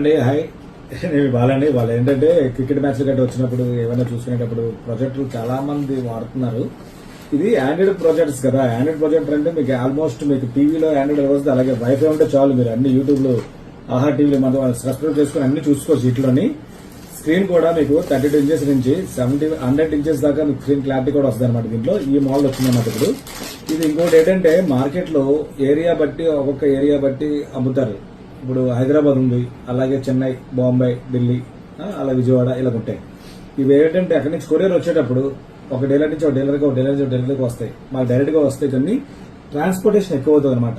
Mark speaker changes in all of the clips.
Speaker 1: అండి హాయ్, నేను బాలండి. వాళ్ళు ఏంటంటే క్రికెట్ మ్యాచ్లు గట్రా వచ్చినప్పుడు ఏమైనా చూసుకునేటప్పుడు ప్రొజెక్టర్ చాలా మంది వాడుతున్నారు. ఇది ఆండ్రాయిడ్ ప్రొజెక్టర్స్ కదా. ఆండ్రాయిడ్ ప్రొజెక్టర్ అంటే మీకు ఆల్మోస్ట్ మీకు టీవీలో ఆండ్రాయిడ్ వస్తుంది, అలాగే వైఫై ఉంటే చాలు మీరు అన్ని యూట్యూబ్ లో ఆహా టీవీలో మనం సబ్స్క్రైబ్ చేసుకుని అన్ని చూసుకోవచ్చు. ఇట్లోని స్క్రీన్ కూడా మీకు 32 ఇంచెస్ నుంచి 100 ఇంచెస్ దాకా మీకు స్క్రీన్ క్లారిటీ కూడా వస్తుంది అనమాట. దీంట్లో ఈ మోడల్ వచ్చిందన్నమాట. ఇప్పుడు ఇది ఇంకోటి ఏంటంటే మార్కెట్ లో ఏరియా బట్టి ఒక్కొక్క ఏరియా బట్టి అమ్ముతారు. ఇప్పుడు హైదరాబాద్ ఉంది, అలాగే చెన్నై, బాంబే, ఢిల్లీ, అలా విజయవాడ ఇలా ఉంటాయి. ఇవి ఏంటంటే అక్కడి నుంచి కొరియర్ వచ్చేటప్పుడు ఒక డీలర్ నుంచి ఒక డీలర్కి ఒక డీలర్ నుంచి ఒక డీలర్కి వస్తాయి. మాకు డైరెక్ట్ గా వస్తాయి, కానీ ట్రాన్స్పోర్టేషన్ ఎక్కువ అవుతుంది అనమాట.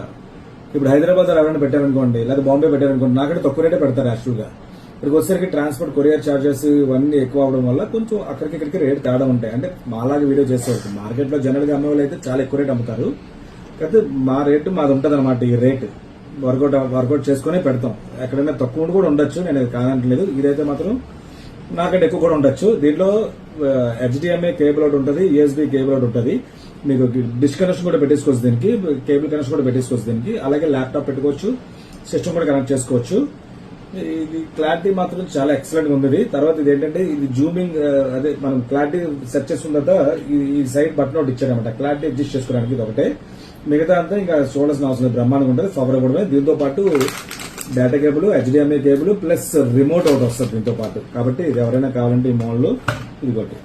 Speaker 1: ఇప్పుడు హైదరాబాద్ లో ఎవరైనా పెట్టారనుకోండి, లేదా బాంబే పెట్టారనుకోండి, నాకంటే తక్కువ రేటే పెడతారు యాక్చువల్ గా. ఇక్కడికి వచ్చేసరికి ట్రాన్స్పోర్ట్ కొరియర్ చార్జెస్ ఇవన్నీ ఎక్కువ అవడం వల్ల కొంచెం అక్కడికి ఇక్కడికి రేట్ తేడా ఉంటాయి. అంటే మాలాగా వీడియో చేసేవాళ్ళు మార్కెట్ లో జనరల్ గా అమ్మే వాళ్ళు అయితే చాలా ఎక్కువ రేట్ అమ్ముతారు. కాకపోతే మా రేటు మాది ఉంటుంది అనమాట. ఈ రేట్ వర్కౌట్ చేసుకునే పెడతాం. ఎక్కడైనా తక్కువ కూడా ఉండొచ్చు, నేను కాదంటలేదు. ఇదైతే మాత్రం నాకంటే ఎక్కువ కూడా ఉండొచ్చు. దీంట్లో HDMI కేబుల్ ఒకటి ఉంటుంది, USB కేబుల్ ఒకటి ఉంటుంది. మీకు డిష్ కనెక్షన్ కూడా పెట్టేసుకోవచ్చు, దీనికి కేబుల్ కనెక్షన్ కూడా పెట్టేసుకోవచ్చు దీనికి. అలాగే ల్యాప్టాప్ పెట్టుకోవచ్చు, సిస్టమ్ కూడా కనెక్ట్ చేసుకోవచ్చు. ఇది క్లారిటీ మాత్రం చాలా ఎక్సలెంట్ గా ఉంది. తర్వాత ఇది ఏంటంటే ఇది జూమింగ్, అదే మనం క్లారిటీ సెట్ చేసుకున్న తర్వాత ఈ సైడ్ బటన్ ఒకటి ఇచ్చారనమాట. క్లారిటీ అడ్జస్ట్ చేసుకోవడానికి ఇది ఒకటే. మిగతా అంతా ఇంకా చూడాల్సిన అవసరం లేదు, బ్రహ్మాండంగా ఉంటుంది, ఫవర్ కూడా. దీంతో పాటు data cable, HDMI cable plus remote ఒకటి వస్తుంది దీంతో పాటు. కాబట్టి ఇది ఎవరైనా కావాలంటే ఈ మోడల్ ఇదిగోటి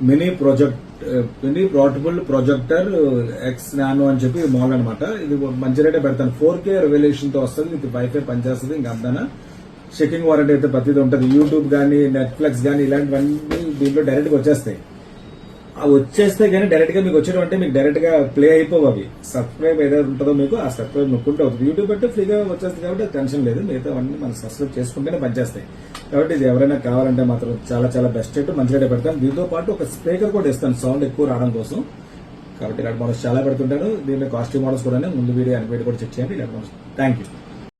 Speaker 1: mini portable projector x nano అని చెప్పి మోడల్ అనమాట. ఇది మంచి రేటే పెడతాను. 4K రెవల్యూషన్ తో వస్తుంది, ఇది వైఫై పనిచేస్తుంది. ఇంకా అంతా చెకింగ్ వారంటీ అయితే ప్రతిదీ ఉంటుంది. యూట్యూబ్ కానీ నెట్ఫ్లిక్స్ కానీ ఇలాంటివన్నీ దీంట్లో డైరెక్ట్ గా వచ్చేస్తాయి. అవి వచ్చేస్తే కానీ డైరెక్ట్ గా మీకు వచ్చేటంటే మీకు డైరెక్ట్ గా ప్లే అయిపోవు. అవి సబ్స్క్రైబ్ ఏదైతే ఉంటుందో మీకు ఆ సబ్స్క్రైబ్ నొక్కుంటే అవుతుంది. యూట్యూబ్ అంటే ఫ్రీగా వచ్చేస్తుంది కాబట్టి టెన్షన్ లేదు. మిగతా అవన్నీ మనం సబ్స్క్రైబ్ చేసుకుంటేనే పనిచేస్తాయి. కాబట్టి ఇది ఎవరైనా కావాలంటే మాత్రం చాలా చాలా బెస్ట్ రేట్, మంచి రేట్ పెడతాను. దీంతో పాటు ఒక స్పీకర్ కూడా ఇస్తాను సౌండ్ ఎక్కువ రావడం కోసం. కాబట్టి ఇలాంటి మోడల్స్ చాలా పెడుతుంటాను. దీంట్లో కాస్ట్లీ మోడల్స్ కూడా ముందు వీడియో కూడా చెక్ చేయండి. ఇలాంటి మోడల్స్. Thank you.